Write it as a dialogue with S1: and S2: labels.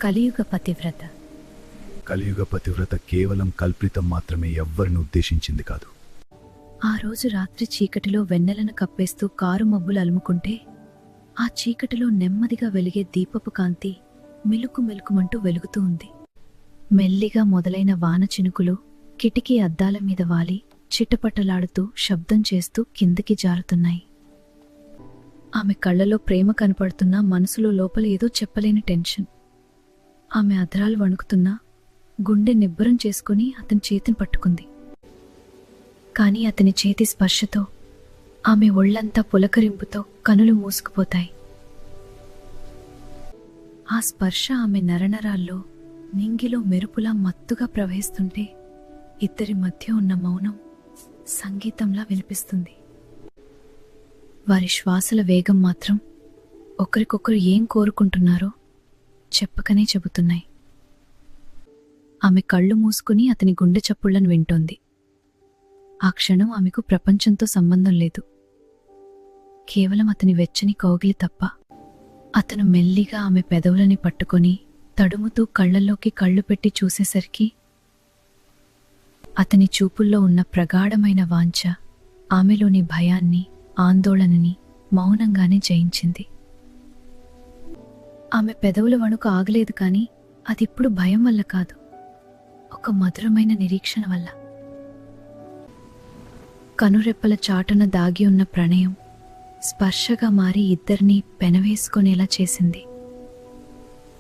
S1: కలియుగ పతివ్రత.
S2: కలియుగ పతివ్రత కేవలం కల్పితం మాత్రమే, ఎవ్వరిని ఉద్దేశించింది కాదు.
S1: ఆ రోజు రాత్రి చీకటిలో వెన్నెలను కప్పేస్తూ కారు మబ్బులు అలుముకుంటే ఆ చీకటిలో నెమ్మదిగా వెలిగే దీపపు కాంతి మెలుకు మెలుకుమంటూ వెలుగుతూ ఉంది. మెల్లిగా మొదలైన వాన చినుకులు కిటికీ అద్దాల మీద వాలి చిట్టపట్టలాడుతూ శబ్దం చేస్తూ కిందికి జారుతున్నాయి. ఆమె కళ్ళలో ప్రేమ కనపడుతున్నా మనసులో లోపల ఏదో చెప్పలేని టెన్షన్. ఆమె అధరాలు వణుకుతున్నా గుండె నిబ్బరం చేసుకుని అతని చేతిని పట్టుకుంది. కాని అతని చేతి స్పర్శతో ఆమె ఒళ్లంతా పులకరింపుతో కనులు మూసుకుపోతాయి. ఆ స్పర్శ ఆమె నరనరాల్లో నింగిలో మెరుపులా మత్తుగా ప్రవహిస్తుంటే ఇద్దరి మధ్య ఉన్న మౌనం సంగీతంలా వినిపిస్తుంది. వారి శ్వాసల వేగం మాత్రం ఒకరికొకరు ఏం కోరుకుంటున్నారో చెప్పకనే చెబుతున్నాయి. ఆమె కళ్ళు మూసుకుని అతని గుండె చప్పుళ్లను వింటోంది. ఆ క్షణం ఆమెకు ప్రపంచంతో సంబంధం లేదు, కేవలం అతని వెచ్చని కౌగిలి తప్ప. అతను మెల్లిగా ఆమె పెదవులని పట్టుకొని తడుముతూ కళ్లల్లోకి కళ్ళు పెట్టి చూసేసరికి అతని చూపుల్లో ఉన్న ప్రగాఢమైన వాంఛ ఆమెలోని భయాన్ని, ఆందోళనని మౌనంగానే జయించింది. ఆమె పెదవుల వణుకు ఆగలేదు, కాని అదిప్పుడు భయం వల్ల కాదు, ఒక మధురమైన నిరీక్షణ వల్ల. కనురెప్పల చాటున దాగి ఉన్న ప్రణయం స్పర్శగా మారి ఇద్దరినీ పెనవేసుకునేలా చేసింది.